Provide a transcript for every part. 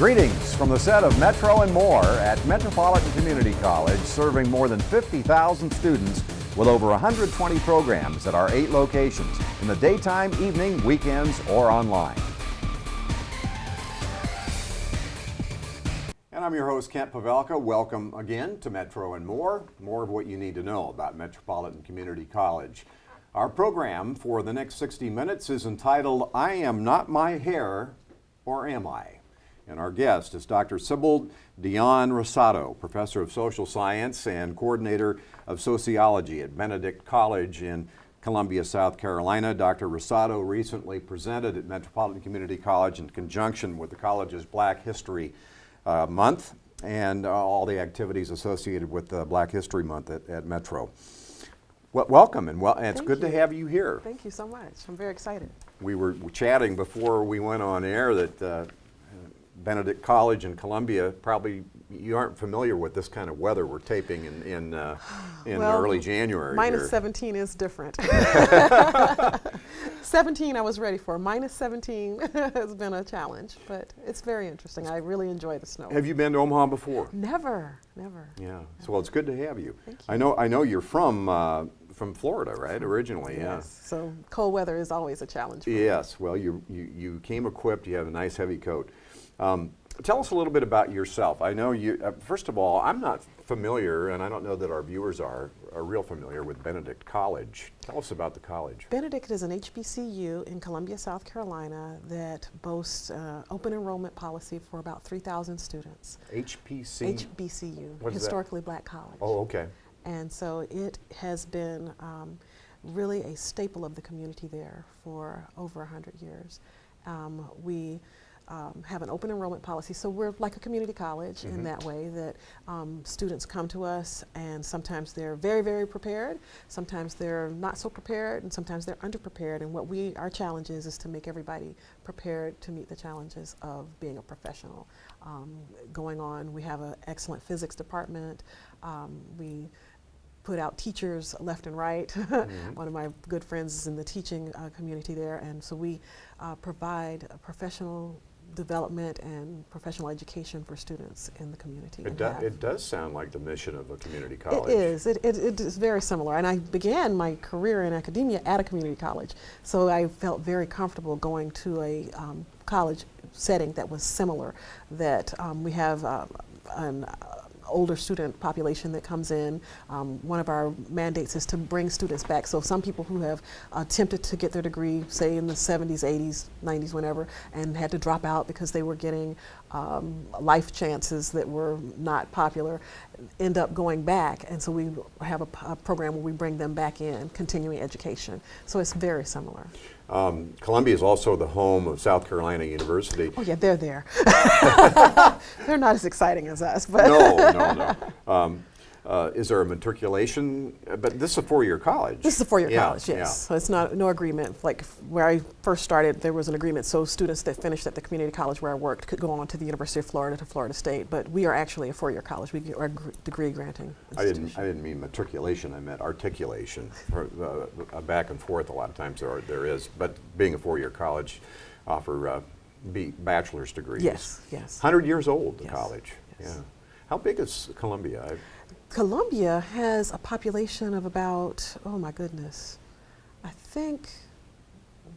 Greetings from the set of Metro and More at Metropolitan Community College, serving more than 50,000 students with over 120 programs at our 8 locations in the daytime, evening, weekends, or online. And I'm your host, Kent Pavelka. Welcome again to Metro and More of what you need to know about Metropolitan Community College. Our program for the next 60 minutes is entitled, I Am Not My Hair, or Am I? And our guest is Dr. Sybil Rosado, Professor of Social Science and Coordinator of Sociology at Benedict College in Columbia, South Carolina. Dr. Rosado recently presented at Metropolitan Community College in conjunction with the college's Black History Month and all the activities associated with Black History Month at Metro. Well, welcome, and it's good to have you here. Thank you so much. I'm very excited. We were chatting before we went on air that Benedict College in Columbia, probably you aren't familiar with this kind of weather we're taping in well, early January. Minus here. 17 is different. 17 I was ready for. Minus 17 has been a challenge, but it's very interesting. I really enjoy the snow. Have you been to Omaha before? Never. Yeah. So well, it's good to have you. Thank you. I know you're from Florida, right? Originally, yeah. Yes. So cold weather is always a challenge for me. Yes. Well, you came equipped. You have a nice heavy coat. Tell us a little bit about yourself. I know you, first of all, I'm not familiar, and I don't know that our viewers are real familiar with Benedict College. Tell us about the college. Benedict is an HBCU in Columbia, South Carolina that boasts open enrollment policy for about 3,000 students. HBCU, Historically Black College. Oh, okay. And so it has been really a staple of the community there for over 100 years. We have an open enrollment policy, so we're like a community college in that way that students come to us and sometimes they're very, very prepared, sometimes they're not so prepared, and sometimes they're underprepared, and our challenge is to make everybody prepared to meet the challenges of being a professional. Going on, we have an excellent physics department. We put out teachers left and right. One of my good friends is in the teaching community there, and so we provide a professional development and professional education for students in the community. It does sound like the mission of a community college. It is. It is very similar. And I began my career in academia at a community college, so I felt very comfortable going to a college setting that was similar, that we have an older student population that comes in. One of our mandates is to bring students back. So some people who have attempted to get their degree, say in the 70s, 80s, 90s, whenever, and had to drop out because they were getting life chances that were not popular, end up going back. And so we have a program where we bring them back in, continuing education. So it's very similar. Columbia is also the home of South Carolina University. Oh yeah, they're there. They're not as exciting as us, but no. Is there a matriculation? But this is a 4-year college. This is a 4-year college, yes. Yeah. So it's no agreement. Like where I first started, there was an agreement. So students that finished at the community college where I worked could go on to the University of Florida, to Florida State. But we are actually a 4-year college. We are a degree granting institution. I didn't mean matriculation. I meant articulation. For, back and forth a lot of times there is. But being a 4-year college, offer bachelor's degrees. Yes. 100 years old, the college. Yes. Yeah. How big is Columbia? Columbia has a population of about, oh my goodness, I think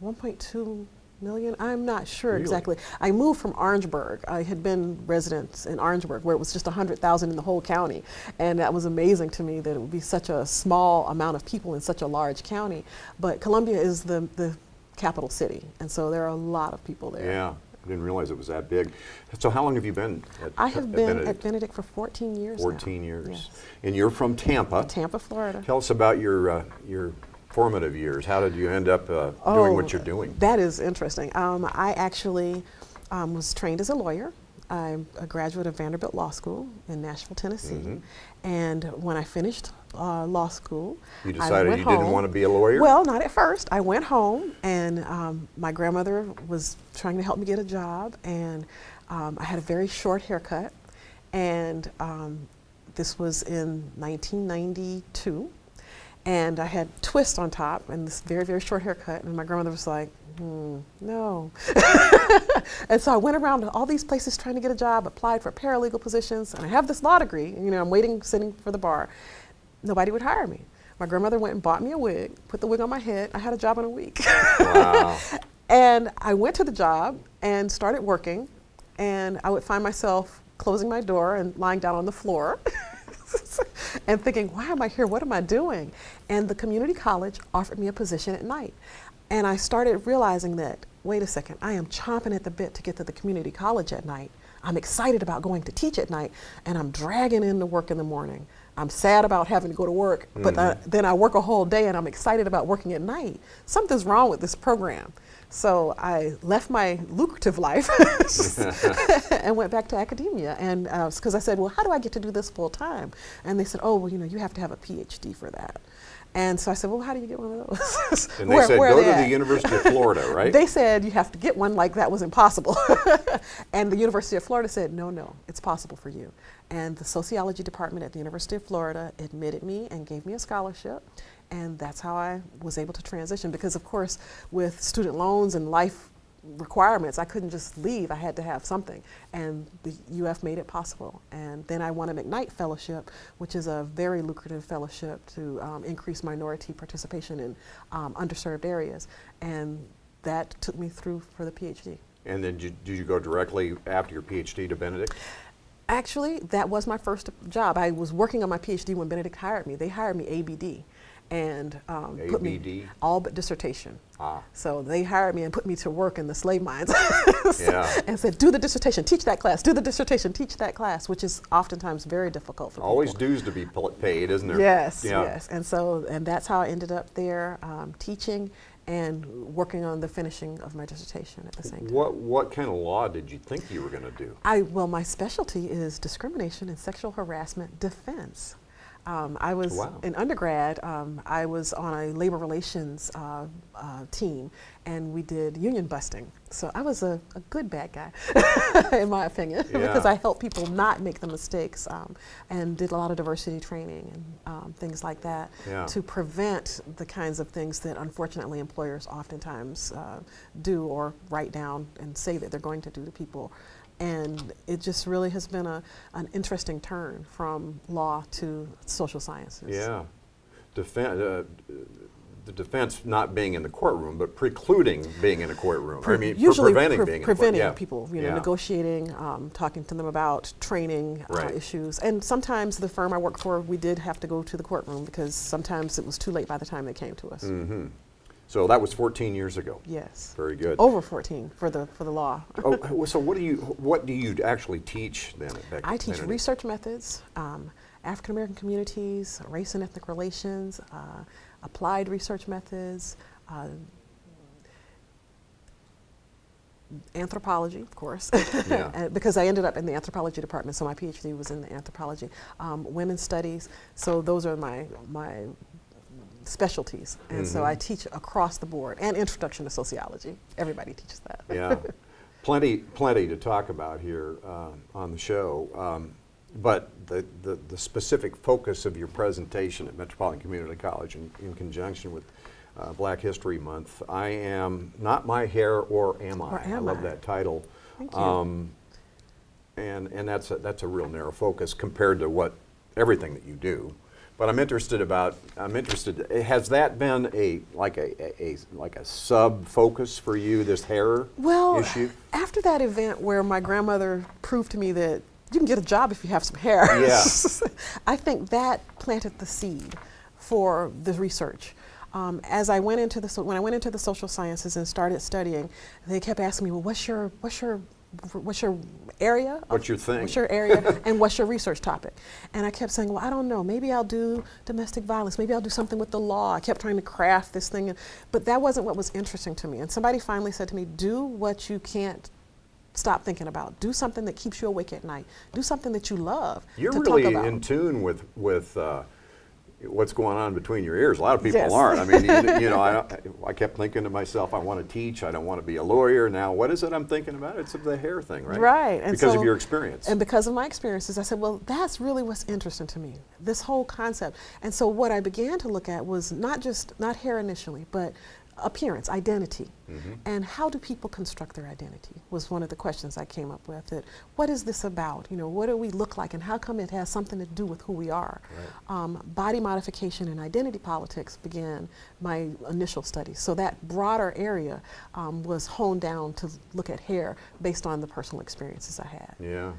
1.2 million. I'm not sure exactly. I moved from Orangeburg. I had been resident in Orangeburg where it was just 100,000 in the whole county. And that was amazing to me that it would be such a small amount of people in such a large county. But Columbia is the capital city. And so there are a lot of people there. Yeah. I didn't realize it was that big. So how long have you been at I have been at Benedict for 14 years 14 now. years. Yes. And you're from Tampa. Tampa, Florida. Tell us about your formative years. How did you end up doing what you're doing? That is interesting. I actually was trained as a lawyer. I'm a graduate of Vanderbilt Law School in Nashville, Tennessee. And when I finished law school, you decided you didn't want to be a lawyer? Well, not at first. I went home, and my grandmother was trying to help me get a job, and I had a very short haircut, and this was in 1992. And I had twists on top and this very, very short haircut. And my grandmother was like, no. And so I went around to all these places trying to get a job, applied for paralegal positions, and I have this law degree. You know, I'm waiting, sitting for the bar. Nobody would hire me. My grandmother went and bought me a wig, put the wig on my head. I had a job in a week. Wow. And I went to the job and started working, and I would find myself closing my door and lying down on the floor and thinking, why am I here? What am I doing? And the community college offered me a position at night. And I started realizing that, wait a second, I am chomping at the bit to get to the community college at night. I'm excited about going to teach at night, and I'm dragging in to work in the morning. I'm sad about having to go to work, but then I work a whole day and I'm excited about working at night. Something's wrong with this program. So I left my lucrative life and went back to academia. And because I said, well, how do I get to do this full time? And they said, oh, well, you know, you have to have a PhD for that. And so I said, well, how do you get one of those? And they said, go to the University of Florida, right? They said, you have to get one, like that was impossible. And the University of Florida said, no, it's possible for you. And the sociology department at the University of Florida admitted me and gave me a scholarship. And that's how I was able to transition. Because, of course, with student loans and life requirements, I couldn't just leave. I had to have something. And the UF made it possible. And then I won a McKnight Fellowship, which is a very lucrative fellowship to increase minority participation in underserved areas. And that took me through for the PhD. And then did you go directly after your PhD to Benedict? Actually, that was my first job. I was working on my PhD when Benedict hired me. They hired me ABD. And put me all but dissertation. So they hired me and put me to work in the slave mines and said, do the dissertation, teach that class, do the dissertation, teach that class, which is oftentimes very difficult for Always people. dues to be paid, isn't there? Yes, yes. And so, and that's how I ended up there teaching and working on the finishing of my dissertation at the same time. What kind of law did you think you were going to do? Well, my specialty is discrimination and sexual harassment defense. I was in undergrad, I was on a labor relations team, and we did union busting. So I was a good bad guy, in my opinion, because I helped people not make the mistakes and did a lot of diversity training and things like that to prevent the kinds of things that unfortunately employers oftentimes do or write down and say that they're going to do to people. And it just really has been an interesting turn from law to social sciences. Yeah. The defense not being in the courtroom, but precluding being in a courtroom. Usually preventing being in the courtroom. People, you know, negotiating, talking to them about training issues. And sometimes the firm I worked for, we did have to go to the courtroom because sometimes it was too late by the time they came to us. Mm-hmm. So that was 14 years ago. Yes. Very good. Over 14 for the law. So what do you actually teach then at Benedict? I teach research methods, African American communities, race and ethnic relations, applied research methods, anthropology, of course, because I ended up in the anthropology department, so my PhD was in the anthropology, women's studies. So those are my specialties, and so I teach across the board, and introduction to sociology. Everybody teaches that. Yeah, plenty to talk about here on the show, but the specific focus of your presentation at Metropolitan Community College in conjunction with Black History Month, I am not my hair, or am I? I love that title. Thank you. And that's a real narrow focus compared to everything that you do. But I'm interested. Has that been a sub focus for you? This hair issue. Well, after that event where my grandmother proved to me that you can get a job if you have some hair, I think that planted the seed for the research. As I went into when I went into the social sciences and started studying, they kept asking me, well, what's your area? What's your thing? What's your area and what's your research topic? And I kept saying, well, I don't know. Maybe I'll do domestic violence. Maybe I'll do something with the law. I kept trying to craft this thing, but that wasn't what was interesting to me. And somebody finally said to me, do what you can't stop thinking about. Do something that keeps you awake at night. Do something that you love. You're really in tune with what's going on between your ears. A lot of people Yes. aren't. I mean, you know, I kept thinking to myself, I want to teach, I don't want to be a lawyer. Now, what is it I'm thinking about? It's the hair thing, right? Right. And because so, of your experience. And because of my experiences, I said, well, that's really what's interesting to me, this whole concept. And so what I began to look at was not hair initially, but appearance, identity. And how do people construct their identity was one of the questions I came up with. That what is this about? You know, what do we look like, and how come it has something to do with who we are? Right. Body modification and identity politics began my initial studies. So that broader area was honed down to look at hair based on the personal experiences I had. Yeah,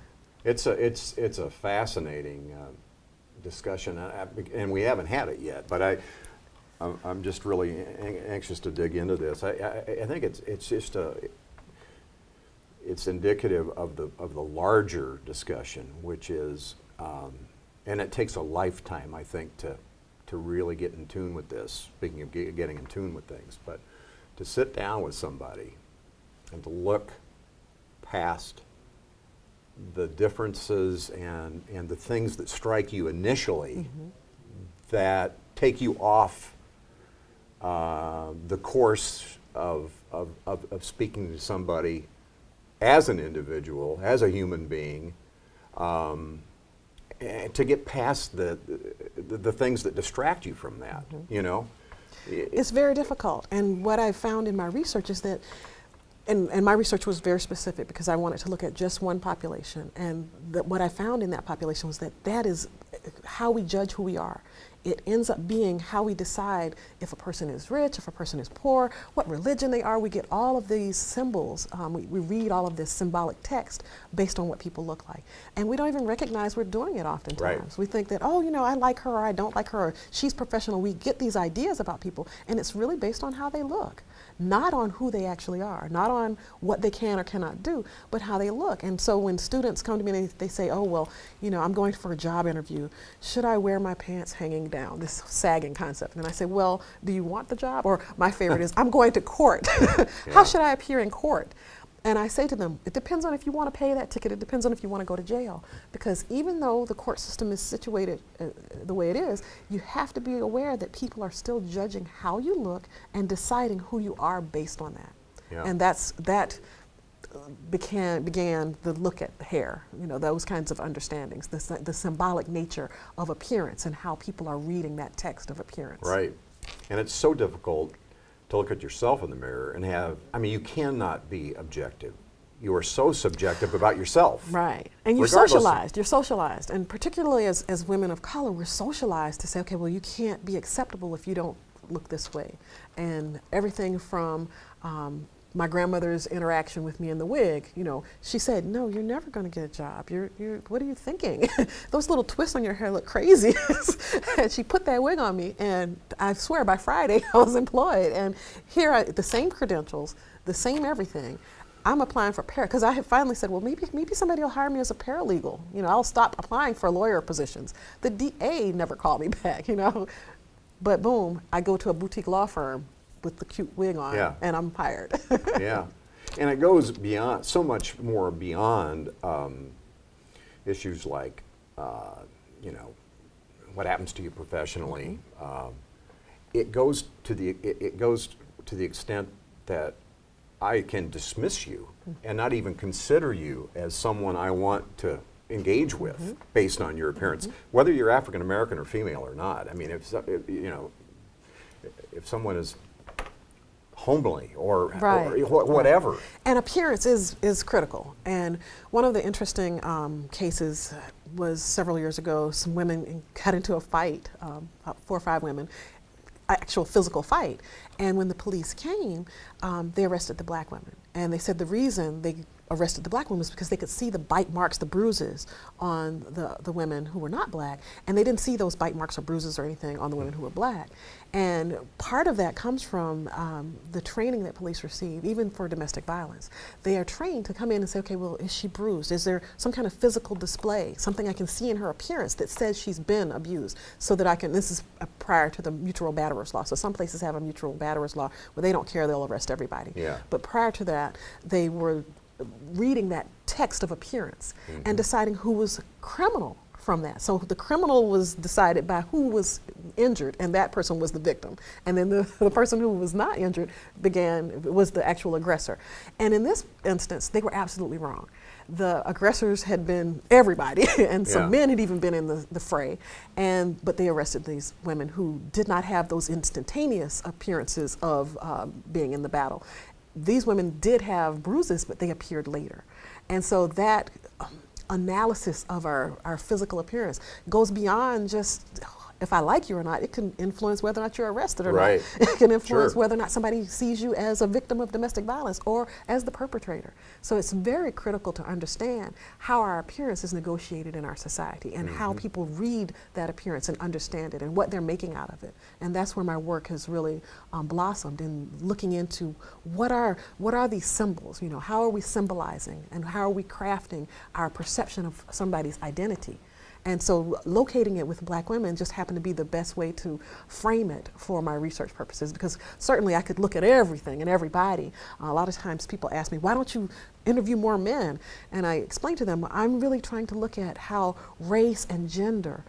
it's a fascinating discussion, and we haven't had it yet. But I'm just really anxious to dig into this. I think it's indicative of the larger discussion, which is, and it takes a lifetime, I think, to really get in tune with this. Speaking of getting in tune with things, but to sit down with somebody and to look past the differences and the things that strike you initially that take you off the course of speaking to somebody as an individual, as a human being, to get past the things that distract you from that, you know? It's very difficult. And what I found in my research is that, and my research was very specific because I wanted to look at just one population. And what I found in that population was that is how we judge who we are. It ends up being how we decide if a person is rich, if a person is poor, what religion they are. We get all of these symbols. We read all of this symbolic text based on what people look like. And we don't even recognize we're doing it oftentimes. Right. We think that, oh, you know, I like her or I don't like her, or she's professional. We get these ideas about people, and it's really based on how they look. Not on who they actually are, not on what they can or cannot do, but how they look. And so when students come to me and they say, oh, well, you know, I'm going for a job interview. Should I wear my pants hanging down? This sagging concept. And I say, well, do you want the job? Or my favorite is, I'm going to court. How should I appear in court? And I say to them, it depends on if you want to pay that ticket. It depends on if you want to go to jail. Because even though the court system is situated the way it is, you have to be aware that people are still judging how you look and deciding who you are based on that. Yeah. And that began the look at hair, you know, those kinds of understandings, the symbolic nature of appearance and how people are reading that text of appearance. Right. And it's so difficult to look at yourself in the mirror and you cannot be objective. You are so subjective about yourself. Right. And you're socialized. And particularly as women of color, we're socialized to say, okay, well, you can't be acceptable if you don't look this way. And everything from my grandmother's interaction with me in the wig, you know, she said, no, you're never going to get a job. What are you thinking? Those little twists on your hair look crazy. And she put that wig on me, and I swear by Friday I was employed. And here, the same credentials, the same everything. I'm applying for because I had finally said, well, maybe somebody will hire me as a paralegal. You know, I'll stop applying for lawyer positions. The DA never called me back, you know. But boom, I go to a boutique law firm with the cute wig on, and I'm hired. Yeah, and it goes beyond, so much more beyond issues like, you know, what happens to you professionally. It goes to the extent that I can dismiss you and not even consider you as someone I want to engage with based on your appearance, whether you're African American or female or not. I mean, if you know, if someone is homely or whatever. And appearance is critical. And one of the interesting cases was several years ago, some women got into a fight, 4 or 5 women, actual physical fight. And when the police came, they arrested the black women. And they said the reason they arrested the black women was because they could see the bite marks, the bruises on the women who were not black, and they didn't see those bite marks or bruises or anything on the women who were black. And part of that comes from the training that police receive, even for domestic violence. They are trained to come in and say, okay, well, is she bruised? Is there some kind of physical display, something I can see in her appearance that says she's been abused, so that I can, this is prior to the mutual batterers law. So some places have a mutual batterers law where they don't care, they'll arrest everybody. Yeah. But prior to that, they were reading that text of appearance and deciding who was criminal from that. So the criminal was decided by who was injured, and that person was the victim. And then the person who was not injured was the actual aggressor. And in this instance, they were absolutely wrong. The aggressors had been everybody, and some men had even been in the fray. But they arrested these women who did not have those instantaneous appearances of being in the battle. These women did have bruises, but they appeared later. And so that analysis of our physical appearance goes beyond just if I like you or not. It can influence whether or not you're arrested or not. It can influence whether or not somebody sees you as a victim of domestic violence or as the perpetrator. So it's very critical to understand how our appearance is negotiated in our society and how people read that appearance and understand it and what they're making out of it. And that's where my work has really blossomed in looking into what are these symbols, you know, how are we symbolizing and how are we crafting our perception of somebody's identity. And so locating it with Black women just happened to be the best way to frame it for my research purposes, because certainly I could look at everything and everybody. A lot of times people ask me, why don't you interview more men? And I explain to them, I'm really trying to look at how race and gender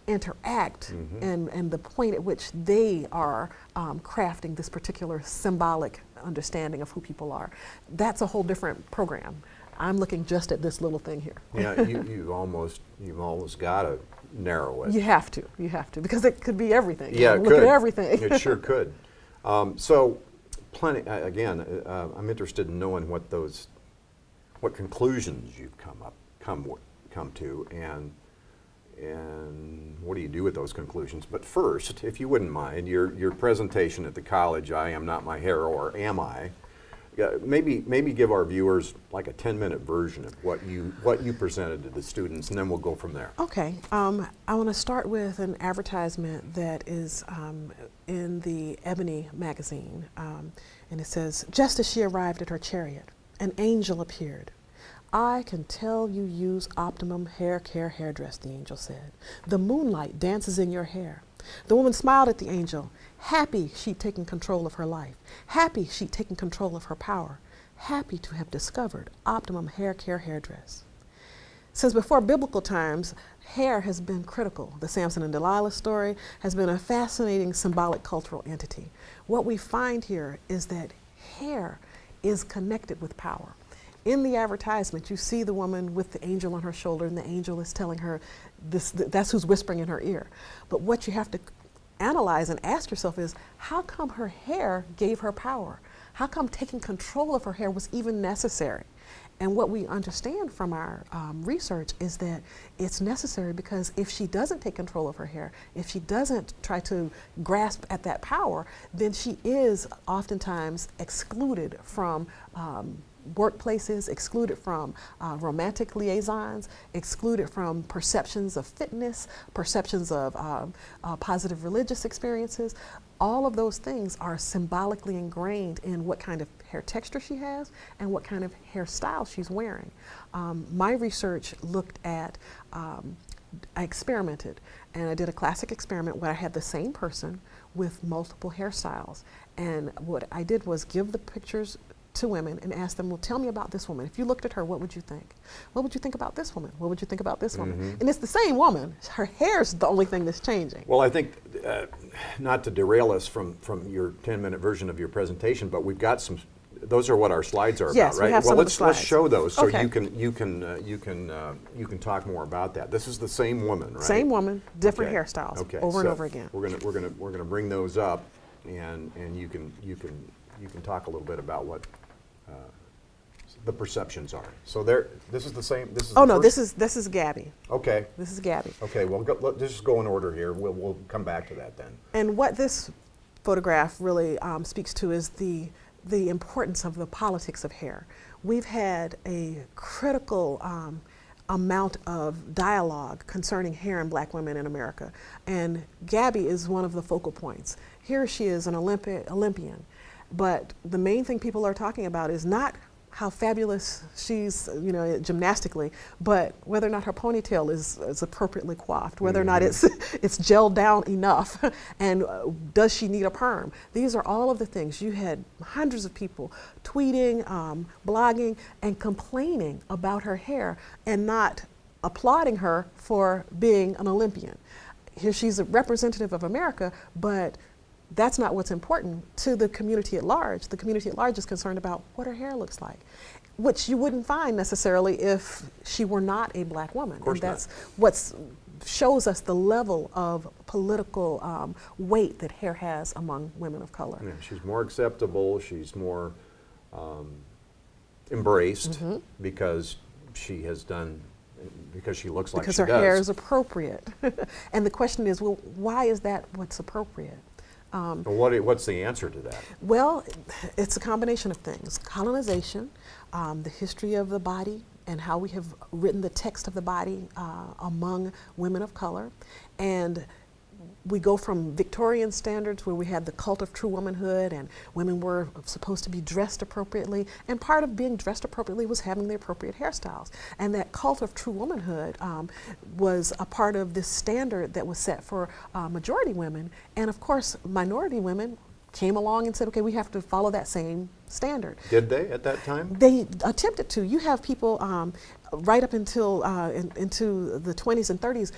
interact and the point at which they are crafting this particular symbolic understanding of who people are. That's a whole different program. I'm looking just at this little thing here. Yeah, you've almost got to narrow it. You have to, because it could be everything. Yeah, it look could. at everything. It sure could. So, again, I'm interested in knowing what conclusions you've come to, and what do you do with those conclusions? But first, if you wouldn't mind, your presentation at the college, I Am Not My Hair, or Am I? Maybe give our viewers like a 10-minute version of what you presented to the students, and then we'll go from there. Okay. I want to start with an advertisement that is in the Ebony magazine, and it says, "Just as she arrived at her chariot, an angel appeared. I can tell you use optimum hair care hairdress," the angel said. "The moonlight dances in your hair." The woman smiled at the angel, happy she'd taken control of her life, happy she'd taken control of her power, happy to have discovered optimum hair care hairdress. Since before biblical times, hair has been critical. The Samson and Delilah story has been a fascinating symbolic cultural entity. What we find here is that hair is connected with power. In the advertisement, you see the woman with the angel on her shoulder, and the angel is telling her that's who's whispering in her ear. But what you have to analyze and ask yourself is, how come her hair gave her power? How come taking control of her hair was even necessary? And what we understand from our research is that it's necessary because if she doesn't take control of her hair, if she doesn't try to grasp at that power, then she is oftentimes excluded from workplaces, excluded from romantic liaisons, excluded from perceptions of fitness, perceptions of positive religious experiences. All of those things are symbolically ingrained in what kind of hair texture she has and what kind of hairstyle she's wearing. My research looked at, I experimented, and I did a classic experiment where I had the same person with multiple hairstyles. And what I did was give the pictures to women and ask them, well, tell me about this woman. If you looked at her, what would you think? What would you think about this woman? What would you think about this woman? And it's the same woman. Her hair's the only thing that's changing. Well, I think, not to derail us from your 10-minute version of your presentation, but we've got some, those are what our slides are yes, about, right? We have well, some of the slides. Let's show those so okay. you can talk more about that. This is the same woman, right? Same woman, different okay. hairstyles, okay. over and over again. We're gonna bring those up, and you can talk a little bit about what the perceptions are. So this is the same. This is. Oh no, this is Gabby. Okay. This is Gabby. Okay. Well, let's just go in order here. We'll come back to that then. And what this photograph really speaks to is the importance of the politics of hair. We've had a critical amount of dialogue concerning hair and Black women in America, and Gabby is one of the focal points. Here she is, an Olympian, but the main thing people are talking about is not how fabulous she's, gymnastically, but whether or not her ponytail is appropriately coiffed, whether or not it's gelled down enough, and does she need a perm? These are all of the things. You had hundreds of people tweeting, blogging, and complaining about her hair, and not applauding her for being an Olympian. Here she's a representative of America, but that's not what's important to the community at large. The community at large is concerned about what her hair looks like, which you wouldn't find necessarily if she were not a black woman. Of course and that's what shows us the level of political weight that hair has among women of color. Yeah, she's more acceptable, she's more embraced because she has done, because she looks like she does. Because her hair is appropriate. And the question is, well, why is that what's appropriate? What's the answer to that? Well, it's a combination of things. Colonization, the history of the body, and how we have written the text of the body among women of color. And we go from Victorian standards where we had the cult of true womanhood and women were supposed to be dressed appropriately, and part of being dressed appropriately was having the appropriate hairstyles. And that cult of true womanhood was a part of this standard that was set for majority women, and of course minority women came along and said, okay, we have to follow that same standard. Did they at that time? They attempted to. You have people right up until into the 20s and 30s,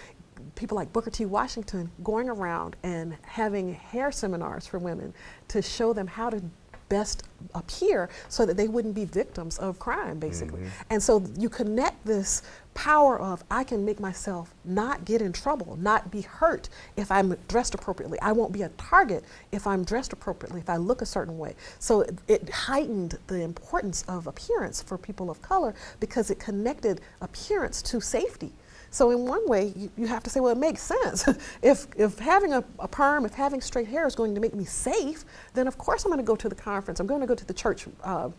people like Booker T. Washington going around and having hair seminars for women to show them how to best appear so that they wouldn't be victims of crime, basically. And so you connect this power of, I can make myself not get in trouble, not be hurt if I'm dressed appropriately. I won't be a target if I'm dressed appropriately, if I look a certain way. So it heightened the importance of appearance for people of color because it connected appearance to safety. So in one way, you have to say, well, it makes sense. If having a perm, if having straight hair is going to make me safe, then of course I'm going to go to the conference. I'm going to go to the church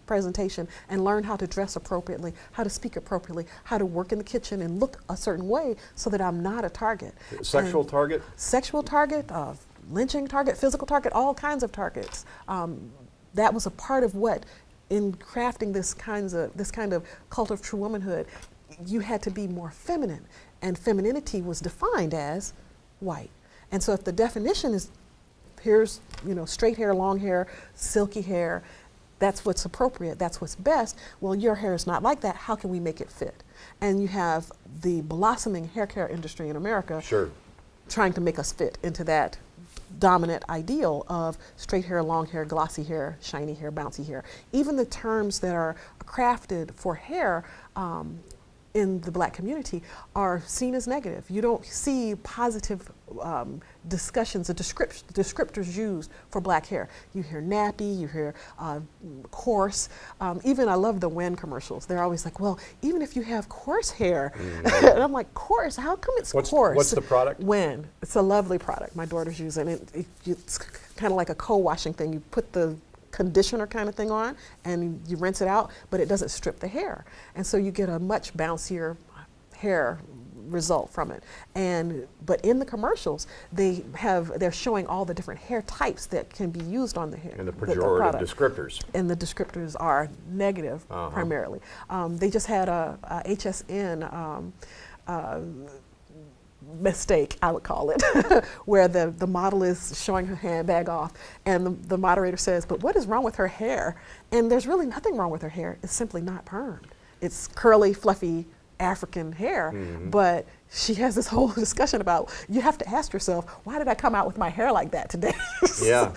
presentation and learn how to dress appropriately, how to speak appropriately, how to work in the kitchen and look a certain way so that I'm not a target. Sexual target? Sexual target, lynching target, physical target, all kinds of targets. That was a part of what, in crafting this kind of cult of true womanhood, you had to be more feminine, and femininity was defined as white. And so if the definition is, here's straight hair, long hair, silky hair, that's what's appropriate, that's what's best. Well, your hair is not like that. How can we make it fit? And you have the blossoming hair care industry in America trying to make us fit into that dominant ideal of straight hair, long hair, glossy hair, shiny hair, bouncy hair. Even the terms that are crafted for hair in the black community are seen as negative. You don't see positive discussions or descriptors used for black hair. You hear nappy, you hear coarse. Even I love the Wen commercials. They're always like, well, even if you have coarse hair, and I'm like, coarse? How come it's coarse? What's the product? Wen. It's a lovely product. My daughter's using it. It's kind of like a co-washing thing. You put the conditioner kind of thing on and you rinse it out, but it doesn't strip the hair. And so you get a much bouncier hair result from it. But in the commercials, they're showing all the different hair types that can be used on the hair. And the pejorative descriptors. And the descriptors are negative primarily. They just had a HSN mistake, I would call it, where the model is showing her handbag off and the moderator says, but what is wrong with her hair? And there's really nothing wrong with her hair. It's simply not permed. It's curly, fluffy African hair, but she has this whole discussion about, you have to ask yourself, why did I come out with my hair like that today? Yeah.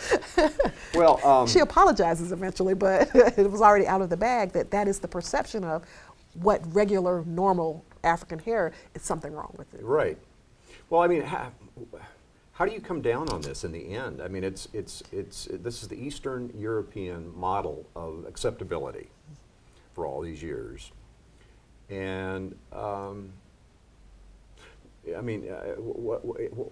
Well, she apologizes eventually, but it was already out of the bag that is the perception of what regular, normal African hair is something wrong with it. Right. Well, I mean, how do you come down on this in the end? I mean, this is the Eastern European model of acceptability for all these years, and I mean,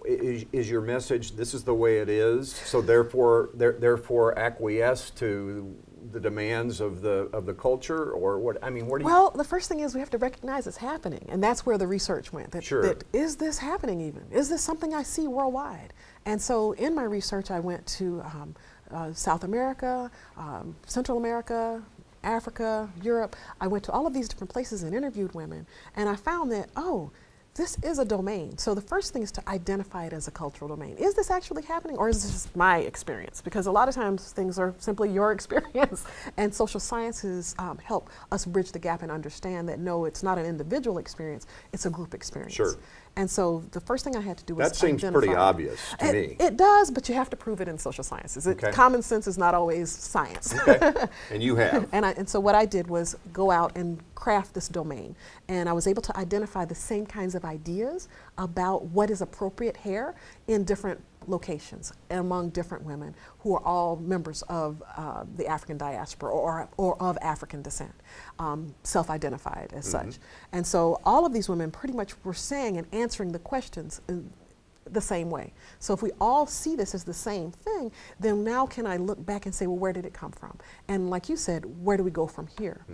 is your message this is the way it is? So therefore acquiesce to the demands of the culture, or what? I mean, what do you? Well, the first thing is we have to recognize it's happening, and that's where the research went. That is this happening even? Is this something I see worldwide? And so in my research, I went to South America, Central America, Africa, Europe. I went to all of these different places and interviewed women, and I found that, this is a domain. So the first thing is to identify it as a cultural domain. Is this actually happening, or is this just my experience? Because a lot of times things are simply your experience, and social sciences help us bridge the gap and understand that no, it's not an individual experience, it's a group experience. Sure. And so the first thing I had to do was That seems identify pretty it. obvious to me. It does, but you have to prove it in social sciences. Okay. Common sense is not always science. Okay. And you have. And so what I did was go out and craft this domain. And I was able to identify the same kinds of ideas about what is appropriate hair in different locations among different women who are all members of the African diaspora or of African descent, self-identified as such. And so all of these women pretty much were saying and answering the questions in the same way. So if we all see this as the same thing, then now can I look back and say, well, where did it come from? And like you said, where do we go from here?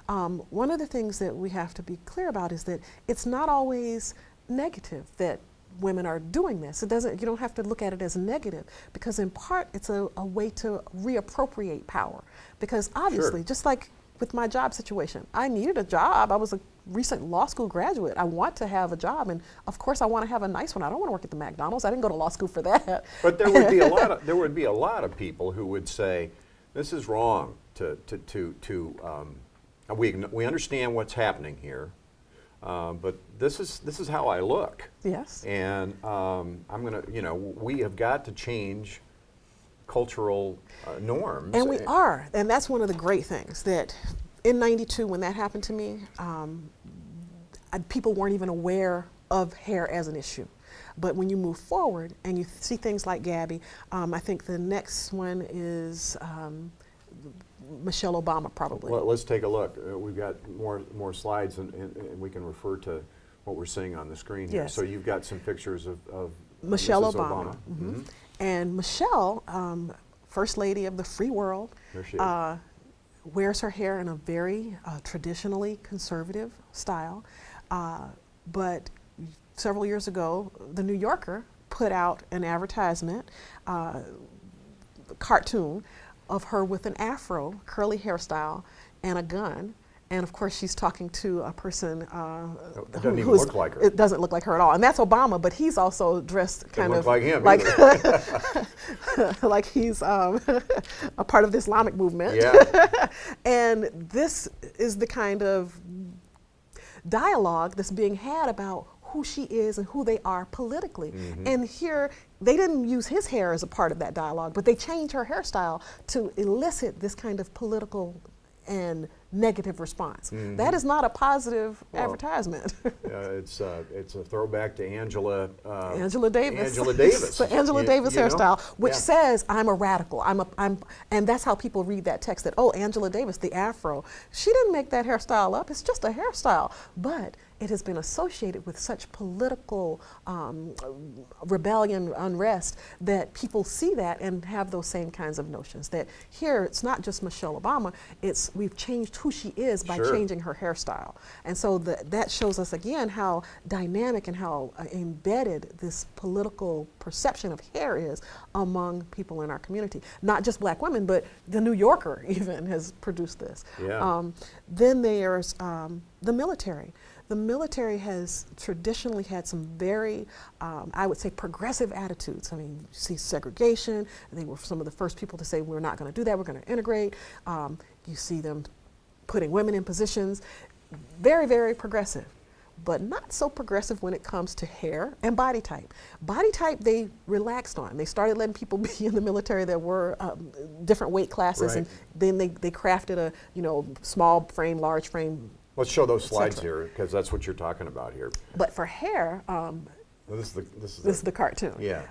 One of the things that we have to be clear about is that it's not always negative that women are doing this. It doesn't, you don't have to look at it as negative, because in part it's a way to reappropriate power. Because obviously, just like with my job situation, I needed a job. I was a recent law school graduate. I want to have a job, and of course I want to have a nice one. I don't want to work at the McDonald's. I didn't go to law school for that. But there would be a lot of people who would say, this is wrong we understand what's happening here. But this is how I look. Yes. And I'm gonna, we have got to change cultural norms. And we are, and that's one of the great things that in '92 when that happened to me, people weren't even aware of hair as an issue. But when you move forward and you see things like Gabby, I think the next one is Michelle Obama, probably. Well, let's take a look. We've got more slides, and we can refer to what we're seeing on the screen here. Yes. So you've got some pictures of Michelle Mrs. Obama. And Michelle, First Lady of the free world, There she is. wears her hair in a very traditionally conservative style. But several years ago, The New Yorker put out an advertisement, cartoon, of her with an afro, curly hairstyle, and a gun. And of course, she's talking to a person It doesn't even look like her. It doesn't look like her at all. And that's Obama, but he's also dressed kind Doesn't of look like him like, like he's a part of the Islamic movement. Yeah. And this is the kind of dialogue that's being had about who she is and who they are politically. And here, they didn't use his hair as a part of that dialogue, but they changed her hairstyle to elicit this kind of political and negative response. That is not a positive advertisement. It's a throwback to Angela Davis. Angela Davis. The Angela Davis you know? hairstyle, which Yeah. says I'm a radical. And that's how people read that text. That Angela Davis, the afro, she didn't make that hairstyle up. It's just a hairstyle, but it has been associated with such political rebellion, unrest, that people see that and have those same kinds of notions. That here, it's not just Michelle Obama, we've changed who she is by changing her hairstyle. And so that shows us again how dynamic and how embedded this political perception of hair is among people in our community. Not just black women, but The New Yorker even has produced this. Yeah. Then there's the military. The military has traditionally had some very, I would say, progressive attitudes. I mean, you see segregation. They were some of the first people to say, we're not going to do that, we're going to integrate. You see them putting women in positions. Very, very progressive, but not so progressive when it comes to hair and body type. Body type, they relaxed on. They started letting people be in the military that were different weight classes, and then they crafted a small frame, large frame. Let's show those slides here, because that's what you're talking about here. But for hair, This is the cartoon. Yeah.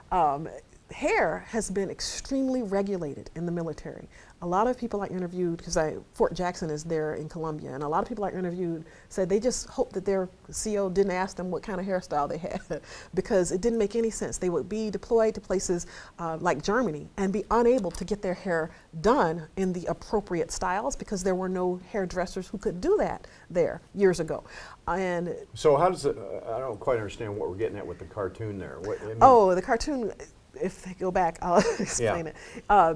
Hair has been extremely regulated in the military. A lot of people I interviewed, because Fort Jackson is there in Columbia, and a lot of people I interviewed said they just hoped that their CO didn't ask them what kind of hairstyle they had, because it didn't make any sense. They would be deployed to places like Germany and be unable to get their hair done in the appropriate styles because there were no hairdressers who could do that there years ago. And so how does it, I don't quite understand what we're getting at with the cartoon there. The cartoon, if they go back, I'll explain it.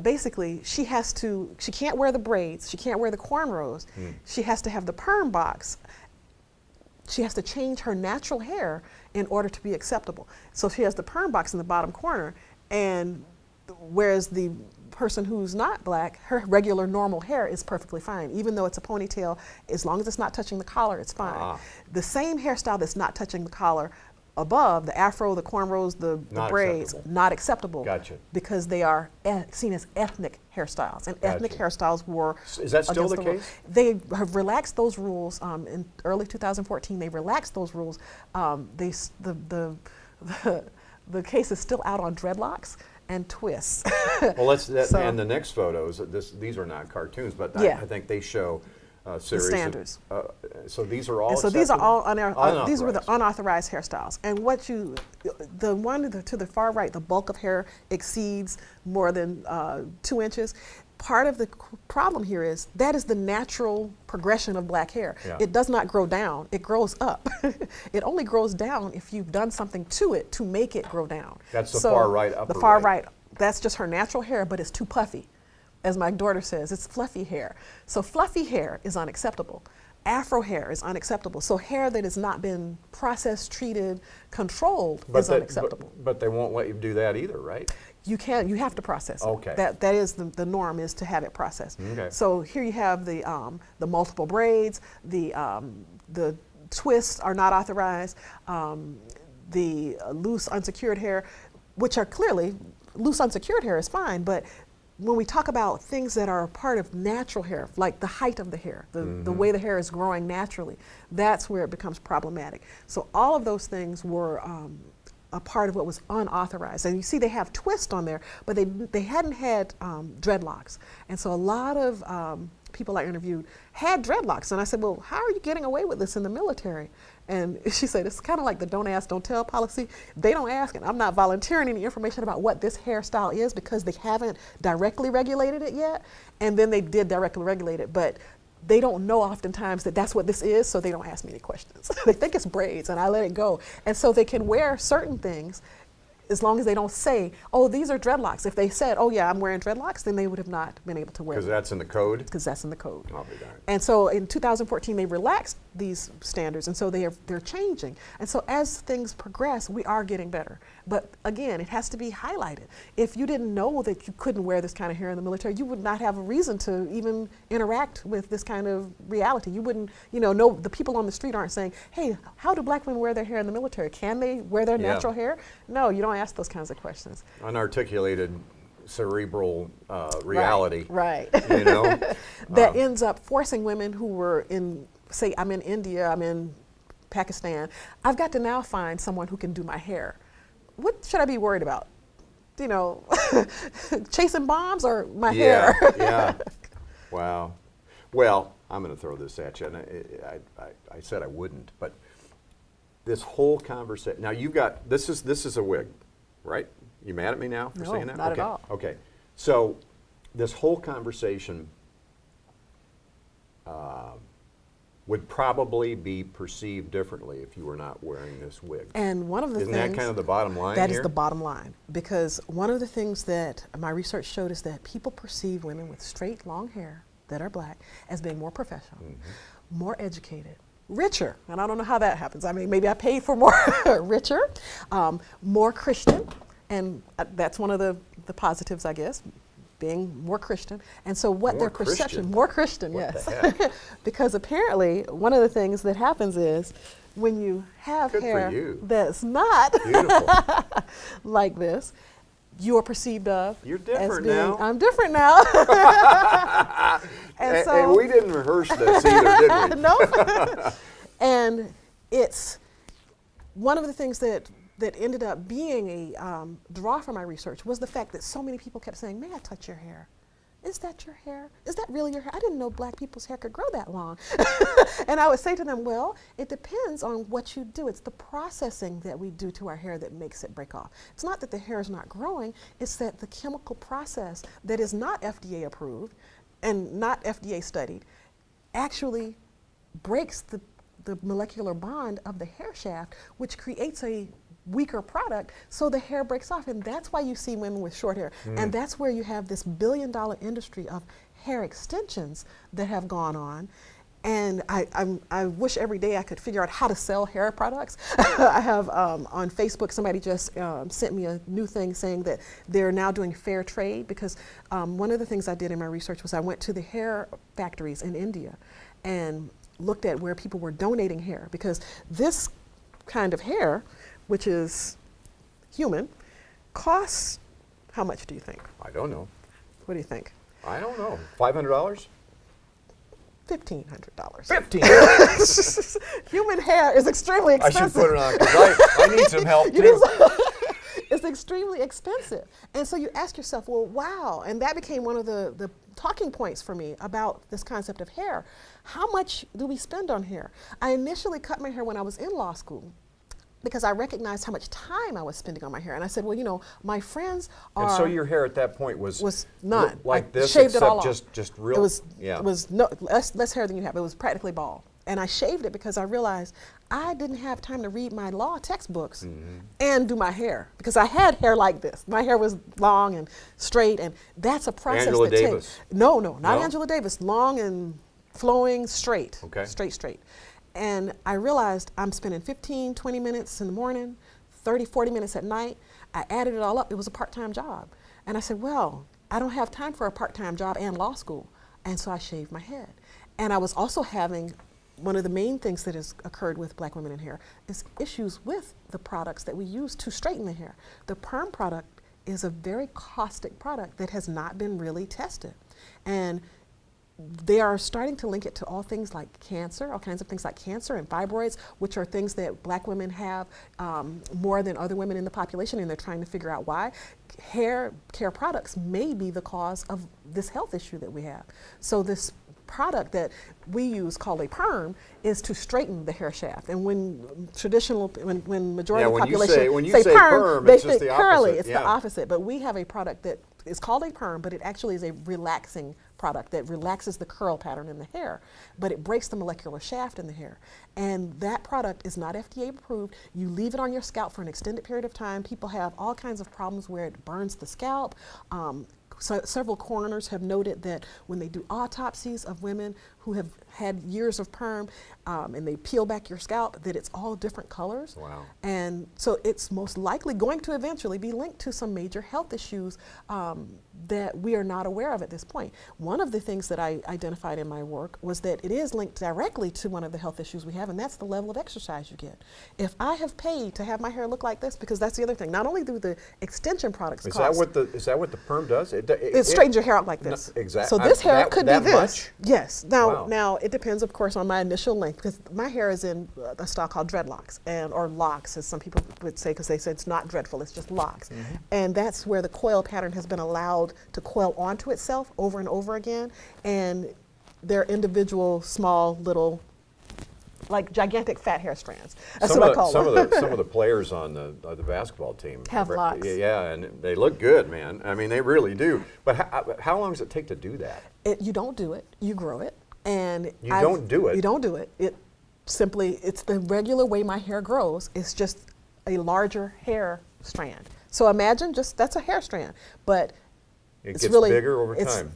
Basically, she can't wear the braids, she can't wear the cornrows, she has to have the perm box. she has to change her natural hair in order to be acceptable. So she has the perm box in the bottom corner, and whereas the person who's not black, her regular normal hair is perfectly fine. Even though it's a ponytail, as long as it's not touching the collar, it's fine. The same hairstyle that's not touching the collar above, the afro, the cornrows, the braids, not acceptable. Gotcha. Because they are seen as ethnic hairstyles, and ethnic hairstyles were. Is that still the case? They have relaxed those rules in early 2014. They relaxed those rules. The case is still out on dreadlocks and twists. Well, and the next photos. These are not cartoons, but I think they show. Series the standards. So these are all. And so these are all these were the unauthorized hairstyles. And the one to the far right, the bulk of hair exceeds more than 2 inches. Part of the problem here is that is the natural progression of black hair. Yeah. It does not grow down; it grows up. It only grows down if you've done something to it to make it grow down. That's the far right. Upper the far right. That's just her natural hair, but it's too puffy. As my daughter says, it's fluffy hair. So fluffy hair is unacceptable. Afro hair is unacceptable. So hair that has not been processed, treated, controlled is unacceptable. But they won't let you do that either, right? You can't. You have to process it. Okay. That is the norm, is to have it processed. Okay. So here you have the multiple braids. The twists are not authorized. The loose unsecured hair, which are clearly loose unsecured hair is fine, but when we talk about things that are a part of natural hair, like the height of the hair, the way the hair is growing naturally, that's where it becomes problematic. So all of those things were a part of what was unauthorized. And you see they have twists on there, but they hadn't had dreadlocks. And so a lot of people I interviewed had dreadlocks. And I said, well, how are you getting away with this in the military? And she said, it's kind of like the don't ask, don't tell policy. They don't ask, and I'm not volunteering any information about what this hairstyle is because they haven't directly regulated it yet. And then they did directly regulate it, but they don't know oftentimes that that's what this is, so they don't ask me any questions. They think it's braids, and I let it go. And so they can wear certain things as long as they don't say, oh, these are dreadlocks. If they said, oh yeah, I'm wearing dreadlocks, then they would have not been able to wear them. Because that's in the code? Because that's in the code. I'll be darned. And so in 2014, they relaxed these standards, and so they're changing. And so as things progress, we are getting better. But again, it has to be highlighted. If you didn't know that you couldn't wear this kind of hair in the military, you would not have a reason to even interact with this kind of reality. You wouldn't, know the people on the street aren't saying, hey, how do black women wear their hair in the military? Can they wear their natural hair? No, you don't ask those kinds of questions. Unarticulated cerebral reality. Right. That ends up forcing women who were say I'm in India, I'm in Pakistan, I've got to now find someone who can do my hair. What should I be worried about? Chasing bombs or my hair? Yeah. Wow. Well, I'm going to throw this at you, and I said I wouldn't, but this whole conversation. Now you've got this is a wig, right? You mad at me now for saying that? No, not at all. Okay. So this whole conversation would probably be perceived differently if you were not wearing this wig. And one of the Isn't things, that kind of the bottom line that here? is the bottom line, because one of the things that my research showed is that people perceive women with straight, long hair that are black as being more professional, more educated, richer, and I don't know how that happens. I mean, maybe I paid for more richer, more Christian, and that's one of the positives, I guess, being more Christian. And so what their perception, more Christian, yes. Because apparently one of the things that happens is when you have hair that's not like this, you are perceived of You're different as being, now. I'm different now. And we didn't rehearse this either, did we? No. And it's one of the things that ended up being a draw for my research was the fact that so many people kept saying, may I touch your hair? Is that your hair? Is that really your hair? I didn't know black people's hair could grow that long. And I would say to them, well, it depends on what you do. It's the processing that we do to our hair that makes it break off. It's not that the hair is not growing, it's that the chemical process that is not FDA approved and not FDA studied actually breaks the molecular bond of the hair shaft, which creates a weaker product, so the hair breaks off. And that's why you see women with short hair. And that's where you have this billion-dollar industry of hair extensions that have gone on. And I wish every day I could figure out how to sell hair products. I have on Facebook, somebody just sent me a new thing saying that they're now doing fair trade, because one of the things I did in my research was I went to the hair factories in India and looked at where people were donating hair, because this kind of hair, which is human, costs, how much do you think? I don't know. What do you think? I don't know. $500? $1,500. $1,500. Human hair is extremely I expensive. should put it on because I need some help You too. need some- It's extremely expensive. And so you ask yourself, well, wow. And that became one of the talking points for me about this concept of hair. How much do we spend on hair? I initially cut my hair when I was in law school, because I recognized how much time I was spending on my hair. And I said, well, you know, my friends are... And so your hair at that point was none. like I this, shaved it except all off. just real? It was, yeah. it was no, less hair than you have. It was practically bald. And I shaved it because I realized I didn't have time to read my law textbooks and do my hair, because I had hair like this. My hair was long and straight, and that's a process Angela that Davis? takes... No, not No? Angela Davis. Long and flowing, straight. Okay. Straight. And I realized I'm spending 15, 20 minutes in the morning, 30, 40 minutes at night. I added it all up. It was a part-time job. And I said, well, I don't have time for a part-time job and law school. And so I shaved my head. And I was also having, one of the main things that has occurred with black women in hair is issues with the products that we use to straighten the hair. The perm product is a very caustic product that has not been really tested. And they are starting to link it to all things like cancer, all kinds of things like cancer and fibroids, which are things that black women have more than other women in the population, and they're trying to figure out why. Hair care products may be the cause of this health issue that we have. So this product that we use called a perm is to straighten the hair shaft. And when majority of the population when you say perm, they it's just think the curly. opposite, It's yeah. the opposite. But we have a product that is called a perm, but it actually is a relaxing product that relaxes the curl pattern in the hair, but it breaks the molecular shaft in the hair. And that product is not FDA approved. You leave it on your scalp for an extended period of time. People have all kinds of problems where it burns the scalp. So several coroners have noted that when they do autopsies of women who have had years of perm and they peel back your scalp, that it's all different colors. Wow. And so it's most likely going to eventually be linked to some major health issues that we are not aware of at this point. One of the things that I identified in my work was that it is linked directly to one of the health issues we have, and that's the level of exercise you get. If I have paid to have my hair look like this, because that's the other thing, not only do the extension products Is cost, that what the perm does? it straightens your hair out like this. No, exactly. So this hair could be that this. much? Yes. Wow. Now it depends, of course, on my initial length, because my hair is in a style called dreadlocks, or locks, as some people would say, because they say it's not dreadful, it's just locks. And that's where the coil pattern has been allowed to coil onto itself over and over again. And they're individual, small, little, like gigantic fat hair strands. That's what I call them. Some of the players on the basketball team Have locks. Yeah, and they look good, man. I mean, they really do. But how long does it take to do that? You don't do it, you grow it. And You don't do it? You don't do it. It's the regular way my hair grows. It's just a larger hair strand. So imagine that's a hair strand, but It it's gets really bigger over time.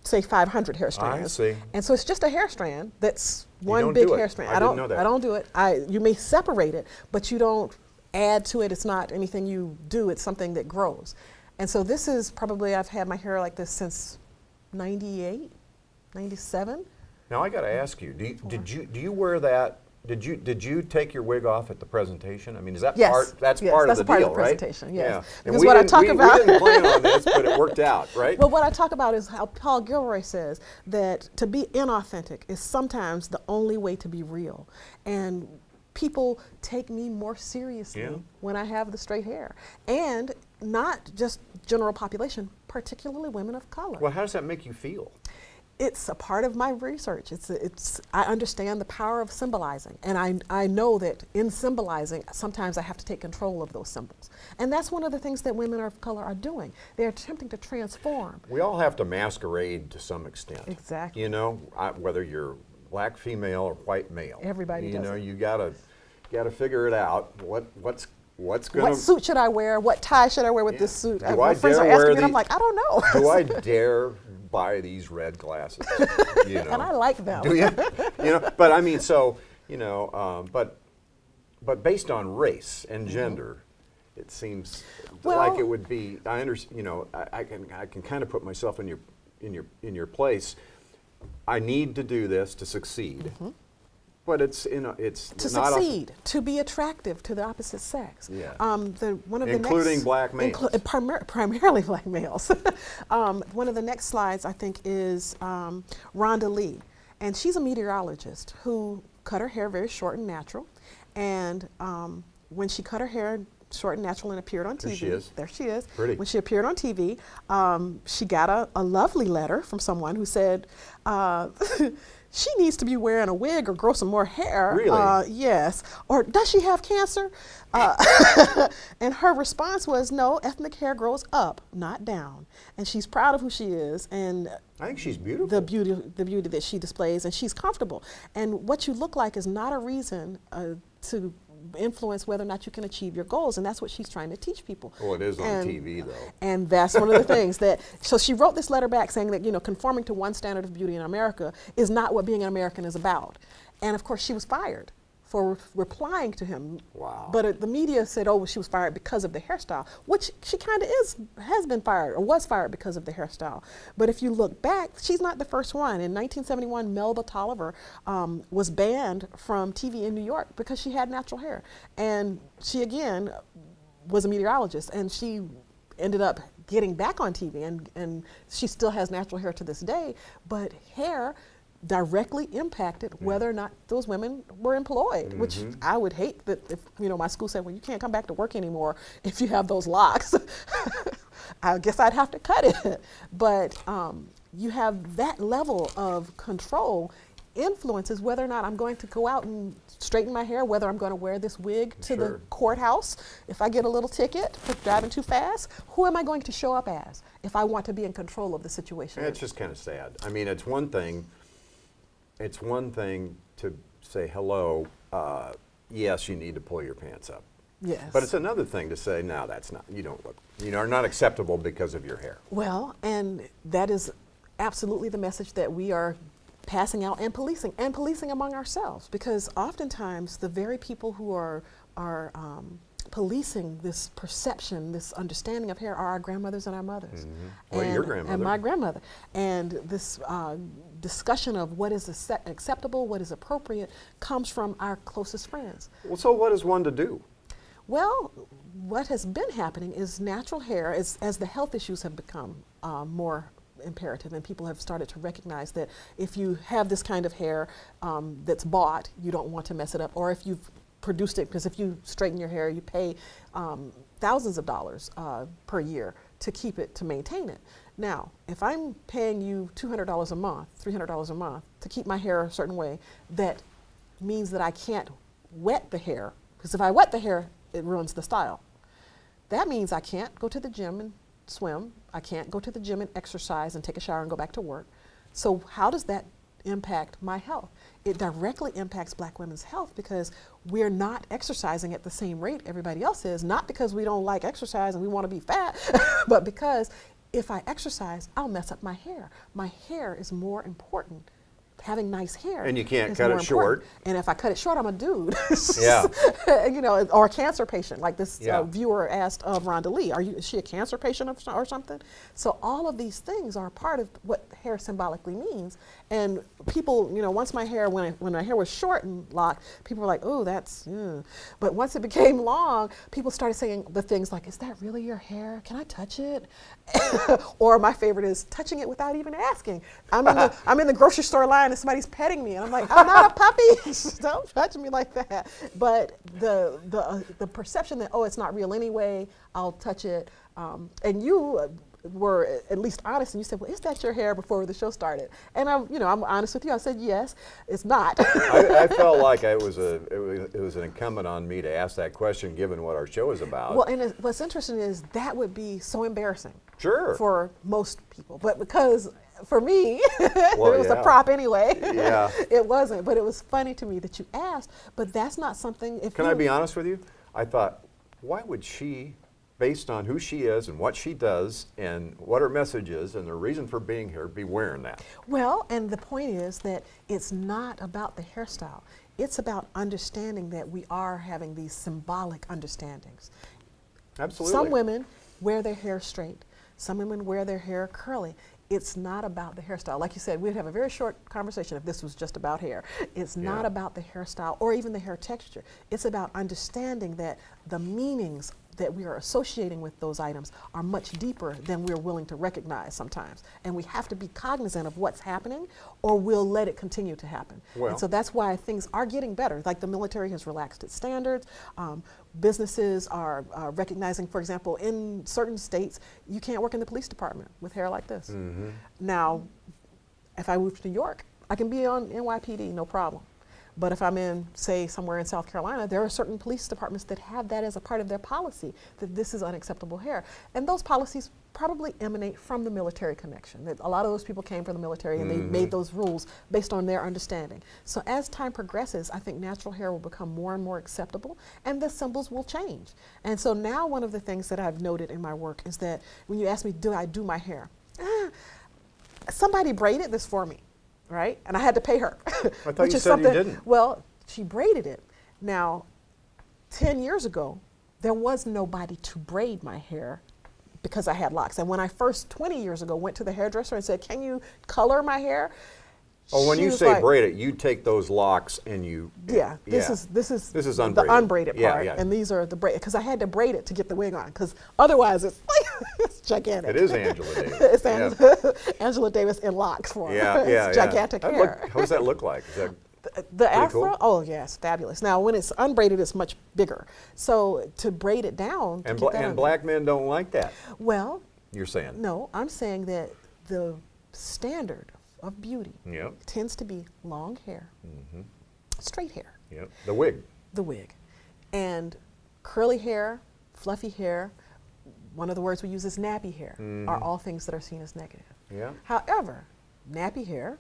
Say 500 hair strands. I see. And so it's just a hair strand that's one don't big do it. hair strand. I didn't know that. I don't do it. You may separate it, but you don't add to it. It's not anything you do. It's something that grows. And so this is probably, I've had my hair like this since 98, 97. Now I got to ask you, do you wear that? Did you take your wig off at the presentation? I mean, is that Yes. part? That's Yes, part that's of a the part deal, of the right? presentation, yes. Yeah. And Because what I talk about- we didn't plan on this, but it worked out, right? Well, what I talk about is how Paul Gilroy says that to be inauthentic is sometimes the only way to be real. And people take me more seriously Yeah. when I have the straight hair. And not just general population, particularly women of color. Well, how does that make you feel? It's a part of my research. I understand the power of symbolizing, and I know that in symbolizing, sometimes I have to take control of those symbols. And that's one of the things that women of color are doing. They're attempting to transform. We all have to masquerade to some extent. Exactly. You know, whether you're black female or white male. Everybody You does know, it. you gotta figure it out. What's gonna? What suit should I wear? What tie should I wear with Yeah. this suit? Do My I friends dare are asking wear me, and I'm like, I don't know. Do I dare buy these red glasses. You know. And I like them. Do you? You know, but I mean, so, you know, but based on race and gender, it seems like it would be. I understand. You know, I can kind of put myself in your place. I need to do this to succeed. But it's To not succeed, to be attractive to the opposite sex. Yeah. One of Including the next, black males. Primarily black males. One of the next slides, I think, is Rhonda Lee. And she's a meteorologist who cut her hair very short and natural. And when she cut her hair short and natural and appeared on TV. There she is. There she is. Pretty. When she appeared on TV, she got a lovely letter from someone who said, she needs to be wearing a wig or grow some more hair. Really? Yes. Or does she have cancer? And her response was, no, ethnic hair grows up, not down. And she's proud of who she is and I think she's beautiful. the beauty that she displays, and she's comfortable. And what you look like is not a reason to influence whether or not you can achieve your goals, and that's what she's trying to teach people. Well, it is on TV, though. And that's one of the things that, so she wrote this letter back saying that, you know, conforming to one standard of beauty in America is not what being an American is about. And of course, she was fired for replying to him. Wow. But the media said, oh, well, she was fired because of the hairstyle, which she kind of has been fired, or was fired because of the hairstyle. But if you look back, she's not the first one. In 1971, Melba Tolliver was banned from TV in New York because she had natural hair. And she, again, was a meteorologist, and she ended up getting back on TV, and she still has natural hair to this day, but hair directly impacted whether or not those women were employed, which I would hate that if, you know, my school said, well, you can't come back to work anymore if you have those locks. I guess I'd have to cut it. But you have that level of control influences whether or not I'm going to go out and straighten my hair, whether I'm going to wear this wig to the courthouse. If I get a little ticket for driving too fast, who am I going to show up as if I want to be in control of the situation? It's just kind of sad. I mean, it's one thing to say, hello, yes, you need to pull your pants up. Yes. But it's another thing to say, no, that's not, you don't look, you know, are not acceptable because of your hair. Well, and that is absolutely the message that we are passing out and policing among ourselves, because oftentimes the very people who are policing this perception, this understanding of hair, are our grandmothers and our mothers. Well, your grandmother. And my grandmother. And this discussion of what is acceptable, what is appropriate, comes from our closest friends. Well, so what is one to do? Well, what has been happening is natural hair, as the health issues have become more imperative, and people have started to recognize that if you have this kind of hair that's bought, you don't want to mess it up, or if you've produced it, because if you straighten your hair, you pay thousands of dollars per year to keep it, to maintain it. Now, if I'm paying you $200 a month, $300 a month to keep my hair a certain way, that means that I can't wet the hair, because if I wet the hair, it ruins the style. That means I can't go to the gym and swim. I can't go to the gym and exercise and take a shower and go back to work. So how does that impact my health? It directly impacts black women's health because we're not exercising at the same rate everybody else is, not because we don't like exercise and we want to be fat, but because if I exercise, I'll mess up my hair. My hair is more important. Having nice hair. And you can't is cut more it short. important. And if I cut it short, I'm a dude. Yeah. You know, or a cancer patient, like this Yeah. viewer asked of Rhonda Lee. Is she a cancer patient or something? So all of these things are part of what hair symbolically means. And people, you know, once my hair, when my hair was short and locked, people were like, oh, that's, But once it became long, people started saying the things like, is that really your hair? Can I touch it? Or my favorite is touching it without even asking. I'm in the grocery store line and somebody's petting me and I'm like, I'm not a puppy. Don't touch me like that. But the perception that, oh, it's not real anyway, I'll touch it. And you were at least honest and you said, well, is that your hair before the show started? And I'm honest with you. I said, yes, it's not. I felt like it was an incumbent on me to ask that question given what our show is about. Well, and what's interesting is that would be so embarrassing. Sure. For most people. But because for me, Well, it was yeah. a prop anyway. Yeah. It wasn't, but it was funny to me that you asked, but that's not something. Can I be honest with you? I thought, why would she based on who she is and what she does and what her message is and the reason for being here, be wearing that. Well, and the point is that it's not about the hairstyle. It's about understanding that we are having these symbolic understandings. Absolutely. Some women wear their hair straight. Some women wear their hair curly. It's not about the hairstyle. Like you said, we'd have a very short conversation if this was just about hair. It's not about the hairstyle or even the hair texture. It's about understanding that the meanings that we are associating with those items are much deeper than we're willing to recognize sometimes. And we have to be cognizant of what's happening or we'll let it continue to happen. Well, and so that's why things are getting better. Like the military has relaxed its standards. Businesses are recognizing, for example, in certain states, you can't work in the police department with hair like this. mm-hmm. Now, if I move to New York, I can be on NYPD, no problem. But if I'm in, say, somewhere in South Carolina, there are certain police departments that have that as a part of their policy, that this is unacceptable hair. And those policies probably emanate from the military connection. That a lot of those people came from the military and they made those rules based on their understanding. So as time progresses, I think natural hair will become more and more acceptable and the symbols will change. And so now one of the things that I've noted in my work is that when you ask me, do I do my hair? Somebody braided this for me. Right? And I had to pay her. I thought you said you didn't. Well, she braided it. Now, 10 years ago, there was nobody to braid my hair because I had locks. And when I first, 20 years ago, went to the hairdresser and said, can you color my hair? Oh, when She you was say like, braid it, you take those locks and you. Yeah, this is unbraided. the unbraided Yeah, part, yeah. and these are the braid, because I had to braid it to get the wig on, because otherwise it's it's gigantic. It is Angela Davis. It's Yeah. Angela Davis in locks for her. Yeah, yeah, It's yeah. gigantic That hair. how does that look like? Is that The pretty afro, cool? oh yes, fabulous. Now when it's unbraided, it's much bigger. So to braid it down, to and, get that and on- black men don't like that, well, you're saying? no, I'm saying that the standard of beauty Yep. tends to be long hair, straight hair, Yep. The wig. the wig, and curly hair, fluffy hair. One of the words we use is nappy hair, are all things that are seen as negative. Yeah. However, nappy hair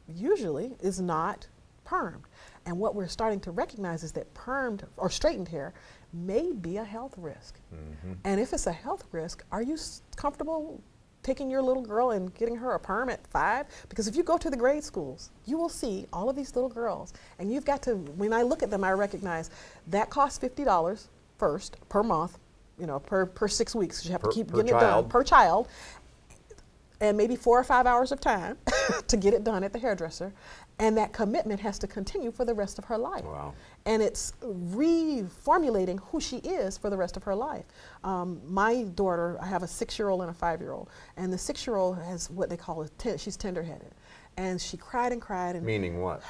usually is not permed. And what we're starting to recognize is that permed or straightened hair may be a health risk. And if it's a health risk, are you comfortable taking your little girl and getting her a perm at 5? Because if you go to the grade schools, you will see all of these little girls. And you've got to, when I look at them, I recognize that costs $50 first per month, you know, per 6 weeks. You have to keep getting it done per child. And maybe 4 or 5 hours of time to get it done at the hairdresser. And that commitment has to continue for the rest of her life. Wow. And it's reformulating who she is for the rest of her life. My daughter, I have a 6-year-old and a 5-year-old. And the 6-year-old has what they call she's tender-headed. And she cried and cried. And Meaning what?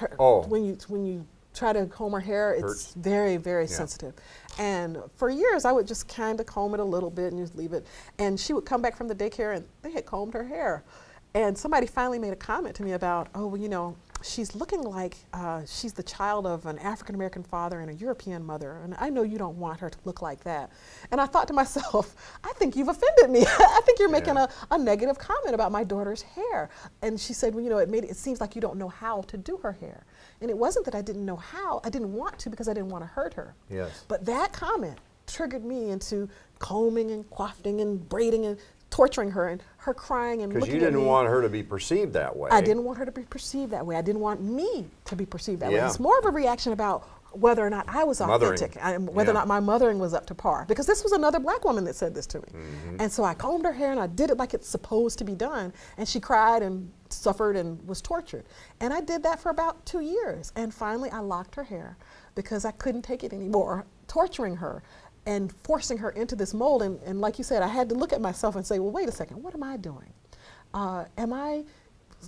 when you try to comb her hair, it's Hurts. very, very sensitive. And for years, I would just kind of comb it a little bit and just leave it. And she would come back from the daycare and they had combed her hair. And somebody finally made a comment to me about, oh, well, you know, she's looking like she's the child of an African-American father and a European mother. And I know you don't want her to look like that. And I thought to myself, I think you've offended me. I think you're making a negative comment about my daughter's hair. And she said, well, you know, it seems like you don't know how to do her hair. And it wasn't that I didn't know how. I didn't want to because I didn't want to hurt her. Yes. But that comment triggered me into combing and coifing and braiding and torturing her and her crying and looking at me. Because you didn't want her to be perceived that way. I didn't want her to be perceived that way. I didn't want me to be perceived that way. Yeah. It's more of a reaction about whether or not I was authentic, and whether or not my mothering was up to par. Because this was another black woman that said this to me. And so I combed her hair and I did it like it's supposed to be done. And she cried and suffered and was tortured. And I did that for about 2 years. And finally I locked her hair because I couldn't take it anymore, torturing her and forcing her into this mold. And like you said, I had to look at myself and say, well, wait a second, what am I doing? Am I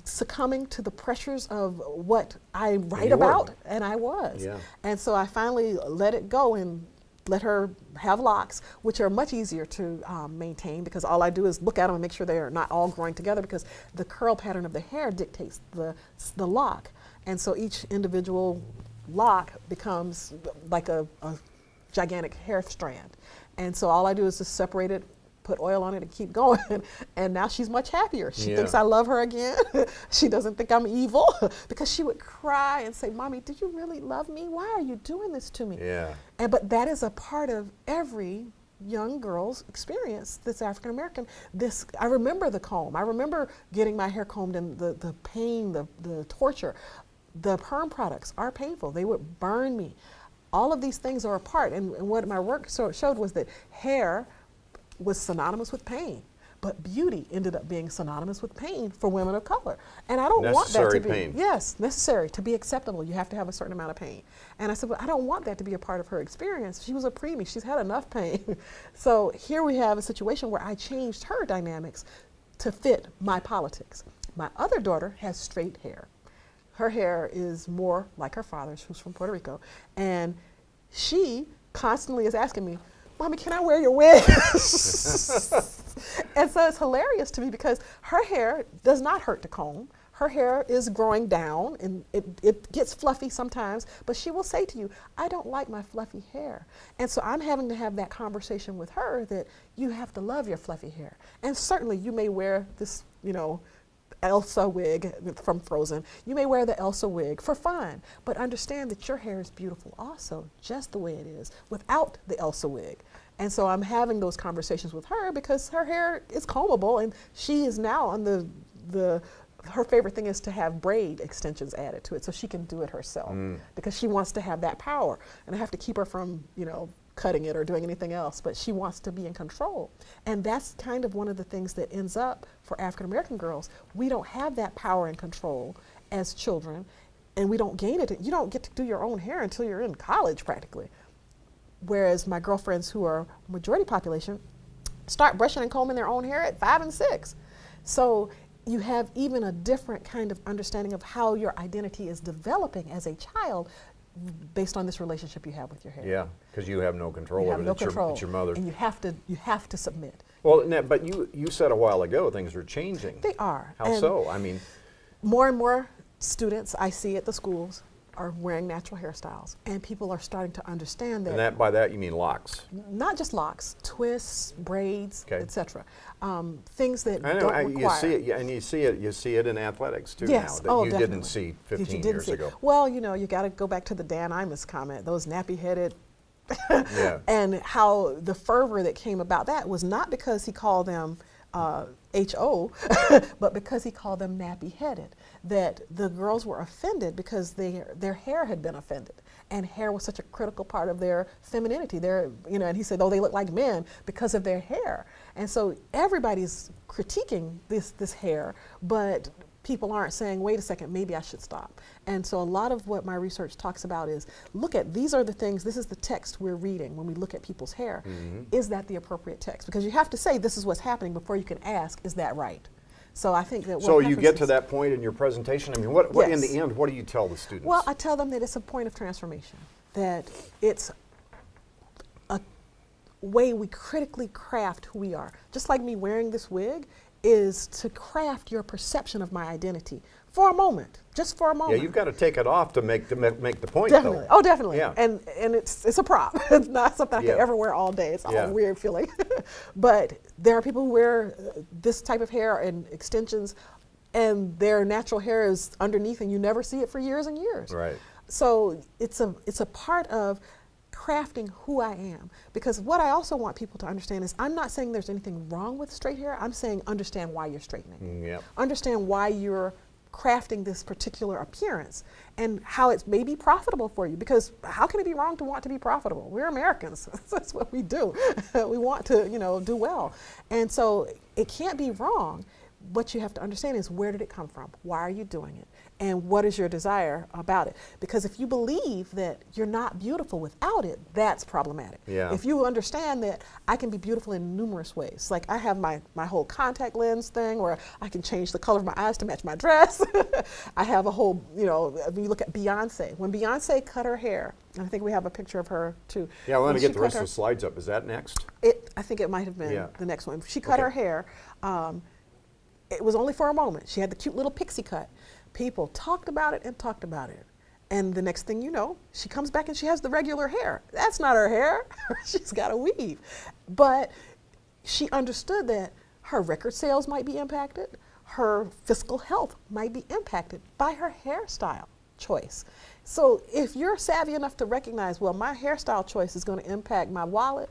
succumbing to the pressures of what I write about? And I was. Yeah. And so I finally let it go and let her have locks, which are much easier to maintain because all I do is look at them and make sure they are not all growing together because the curl pattern of the hair dictates the lock. And so each individual lock becomes like a gigantic hair strand. And so all I do is just separate it, put oil on it and keep going. And now she's much happier. She thinks I love her again. She doesn't think I'm evil because she would cry and say, Mommy, did you really love me? Why are you doing this to me? Yeah. But that is a part of every young girls experience this African American. I remember the comb. I remember getting my hair combed and the pain, the torture. The perm products are painful. They would burn me. All of these things are a part. And what my work showed was that hair was synonymous with pain. But beauty ended up being synonymous with pain for women of color. And I don't want that to be. Pain. Yes, necessary. To be acceptable, you have to have a certain amount of pain. And I said, well, I don't want that to be a part of her experience. She was a preemie. She's had enough pain. So here we have a situation where I changed her dynamics to fit my politics. My other daughter has straight hair. Her hair is more like her father's, who's from Puerto Rico. And she constantly is asking me, Mommy, can I wear your wig? And so it's hilarious to me because her hair does not hurt to comb. Her hair is growing down and it gets fluffy sometimes, but she will say to you, I don't like my fluffy hair. And so I'm having to have that conversation with her that you have to love your fluffy hair. And certainly you may wear this, Elsa wig from Frozen. You may wear the Elsa wig for fun, but understand that your hair is beautiful also, just the way it is, without the Elsa wig. And so I'm having those conversations with her because her hair is combable and she is now on her favorite thing is to have braid extensions added to it so she can do it herself because she wants to have that power. And I have to keep her from, cutting it or doing anything else, but she wants to be in control. And that's kind of one of the things that ends up for African American girls. We don't have that power and control as children, and we don't gain it. You don't get to do your own hair until you're in college practically. Whereas my girlfriends who are majority population start brushing and combing their own hair at 5 and 6. So you have even a different kind of understanding of how your identity is developing as a child based on this relationship you have with your hair. Yeah, because you have no control You over have it. no It's control. your mother. And you have to submit. Well, but you said a while ago things are changing. They are. How And so? I mean, more and more students I see at the schools are wearing natural hairstyles, and people are starting to understand that. and by that you mean locks. Not just locks, twists, braids, Okay. etc. Things that I know. don't require. You see it, and you see it in athletics too Yes. now that you definitely. didn't see That 15 you didn't years see. ago. Well, you got to go back to the Dan Imus comment, those nappy-headed, Yeah. and how the fervor that came about that was not because he called them H.O., but because he called them nappy-headed, that the girls were offended because their hair had been offended. And hair was such a critical part of their femininity. And he said, oh, they look like men because of their hair. And so everybody's critiquing this hair, but people aren't saying, wait a second, maybe I should stop. And so a lot of what my research talks about is, these are the things, this is the text we're reading when we look at people's hair. Is that the appropriate text? Because you have to say this is what's happening before you can ask, is that right? So I think that So you get to that point in your presentation. I mean, what in Yes. the end, what do you tell the students? Well, I tell them that it's a point of transformation, that it's a way we critically craft who we are. Just like me wearing this wig is to craft your perception of my identity for a moment, just for a moment. yeah, you've got to take it off to make the point. Definitely. Though. Oh, definitely. Yeah. And it's a prop. It's not something I Yeah. can ever wear all day. It's Yeah. all weird feeling. But there are people who wear this type of hair and extensions, and their natural hair is underneath, and you never see it for years and years. Right. So it's a part of crafting who I am. Because what I also want people to understand is I'm not saying there's anything wrong with straight hair. I'm saying understand why you're straightening. Yep. Understand why you're crafting this particular appearance and how it may be profitable for you, because how can it be wrong to want to be profitable? We're Americans. That's what we do. We want to, do well. And so it can't be wrong. What you have to understand is, where did it come from? Why are you doing it? And what is your desire about it? Because if you believe that you're not beautiful without it, that's problematic. Yeah. If you understand that I can be beautiful in numerous ways, like I have my whole contact lens thing where I can change the color of my eyes to match my dress. I have a whole, when you look at Beyonce, when Beyonce cut her hair, and I think we have a picture of her too. Yeah, I want When to she get the cut rest her- of the slides up. Is that next? I think it might have been Yeah. the next one. She cut Okay. her hair. It was only for a moment. She had the cute little pixie cut. People talked about it and talked about it. And the next thing you know, she comes back and she has the regular hair. That's not her hair. She's got a weave. But she understood that her record sales might be impacted. Her fiscal health might be impacted by her hairstyle choice. So if you're savvy enough to recognize, well, my hairstyle choice is going to impact my wallet,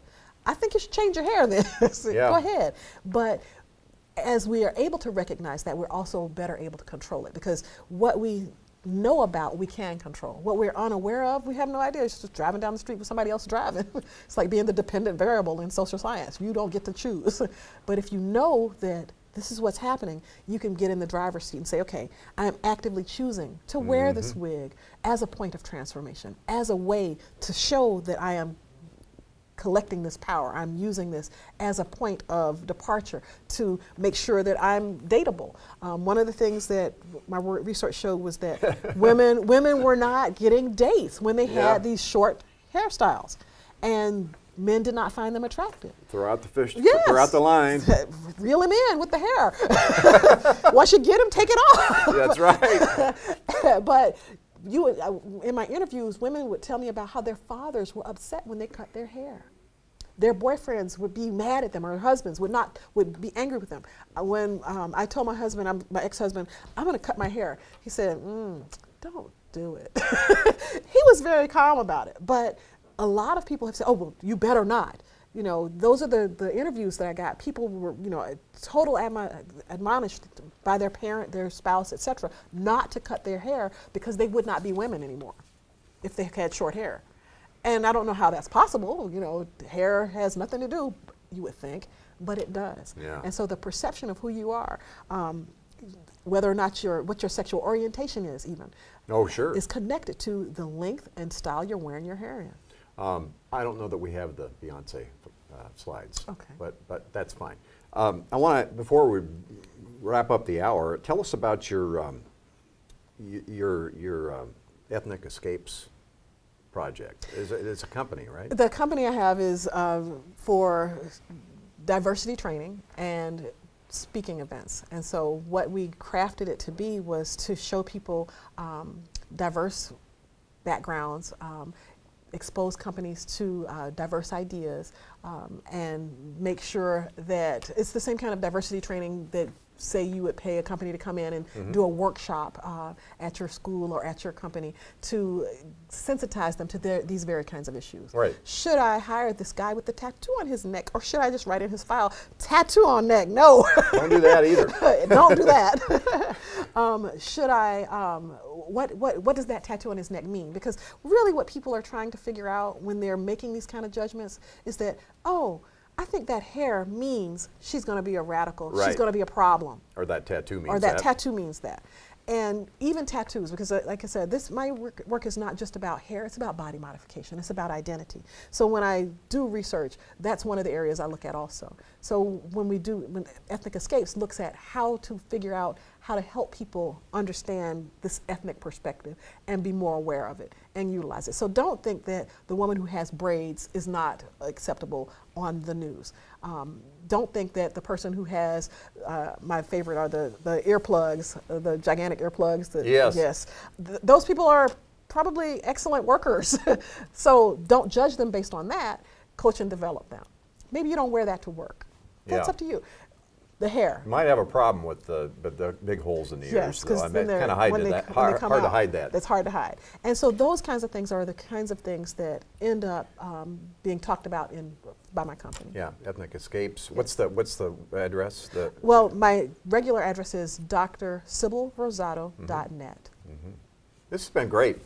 I think you should change your hair then. So Yeah. go ahead. But as we are able to recognize that, we're also better able to control it, because what we know about, we can control. What we're unaware of, we have no idea. It's just driving down the street with somebody else driving. It's like being the dependent variable in social science. You don't get to choose. But if you know that this is what's happening, you can get in the driver's seat and say, okay, I'm actively choosing to wear this wig as a point of transformation, as a way to show that I am collecting this power. I'm using this as a point of departure to make sure that I'm dateable. One of the things that my research showed was that women were not getting dates when they had these short hairstyles, and men did not find them attractive. Throw out the fish, Yes. throw out the line. Reel him in with the hair. Once you get him, take it off. That's right. But you would, in my interviews, women would tell me about how their fathers were upset when they cut their hair. Their boyfriends would be mad at them, or husbands would be angry with them. When I told my husband, my ex-husband, I'm going to cut my hair, he said, "Don't do it." He was very calm about it, but a lot of people have said, "Oh, well, you better not." You know, those are the interviews that I got. People were, admonished by their parent, their spouse, etc., not to cut their hair because they would not be women anymore if they had short hair. And I don't know how that's possible. You know, hair has nothing to do, you would think, but it does. Yeah. And so the perception of who you are, whether or not what your sexual orientation is even, Oh, sure. is connected to the length and style you're wearing your hair in. I don't know that we have the Beyonce slides, Okay. but that's fine. I want to, before we wrap up the hour, tell us about your Ethnic Escapes project. It's a company, right? The company I have is for diversity training and speaking events. And so what we crafted it to be was to show people diverse backgrounds, expose companies to diverse ideas, and make sure that it's the same kind of diversity training that, say, you would pay a company to come in and do a workshop at your school or at your company to sensitize them to these very kinds of issues. Right. Should I hire this guy with the tattoo on his neck, or should I just write in his file, tattoo on neck? No. Don't do that either. Don't do that. Should I, what does that tattoo on his neck mean? Because really what people are trying to figure out when they're making these kind of judgments is that, oh, I think that hair means she's going to be a radical. Right. She's going to be a problem. Or that tattoo means Or that that. tattoo means that. And even tattoos, because like I said, my work is not just about hair, it's about body modification, it's about identity. So when I do research, that's one of the areas I look at also. So when Ethnic Escapes looks at how to figure out how to help people understand this ethnic perspective and be more aware of it and utilize it. So don't think that the woman who has braids is not acceptable on the news. Don't think that the person who has, my favorite are the earplugs, the gigantic earplugs. Yes. Those people are probably excellent workers. So don't judge them based on that. Coach and develop them. Maybe you don't wear that to work. That's Yeah. up to you. The hair. You might have a problem with the big holes in the Yes, ears. because Kind of hard to hide that. It's hard to hide. And so those kinds of things are the kinds of things that end up being talked about by my company. Yeah, Ethnic Escapes. What's the address? Well, my regular address is drsybilrosado.net. This has been great.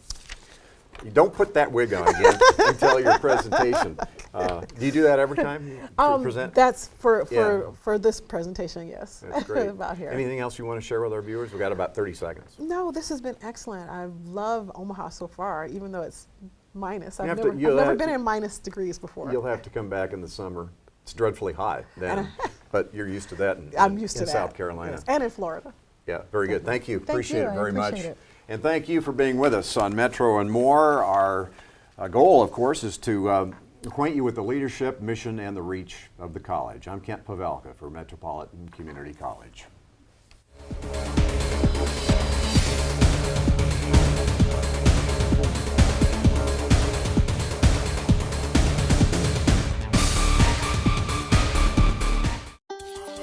You don't put that wig on again until your presentation. Do you do that every time you present? That's for Yeah. this presentation, yes. That's great. About here. Anything else you want to share with our viewers? We've got about 30 seconds. No, this has been excellent. I love Omaha so far, even though it's minus. You I've have to- never been in minus degrees before. You'll have to come back in the summer. It's dreadfully high then, but you're used to that I'm used to that. South Carolina. Yes, and in Florida. Yeah, very good. Thank you. Appreciate you. it I very much. appreciate it. And thank you for being with us on Metro and More. Our goal, of course, is to acquaint you with the leadership, mission, and the reach of the college. I'm Kent Pavelka for Metropolitan Community College.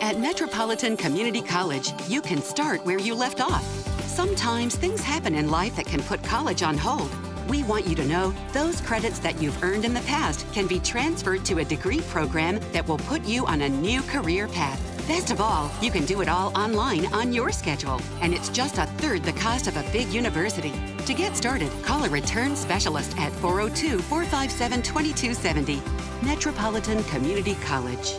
At Metropolitan Community College, you can start where you left off. Sometimes things happen in life that can put college on hold. We want you to know those credits that you've earned in the past can be transferred to a degree program that will put you on a new career path. Best of all, you can do it all online on your schedule, and it's just a third the cost of a big university. To get started, call a return specialist at 402-457-2270. Metropolitan Community College.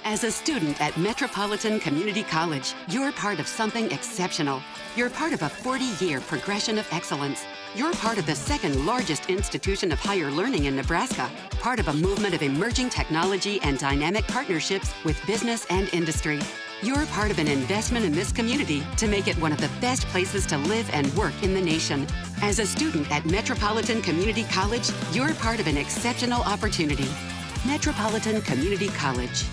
As a student at Metropolitan Community College, you're part of something exceptional. You're part of a 40-year progression of excellence. You're part of the second largest institution of higher learning in Nebraska, part of a movement of emerging technology and dynamic partnerships with business and industry. You're part of an investment in this community to make it one of the best places to live and work in the nation. As a student at Metropolitan Community College, you're part of an exceptional opportunity. Metropolitan Community College.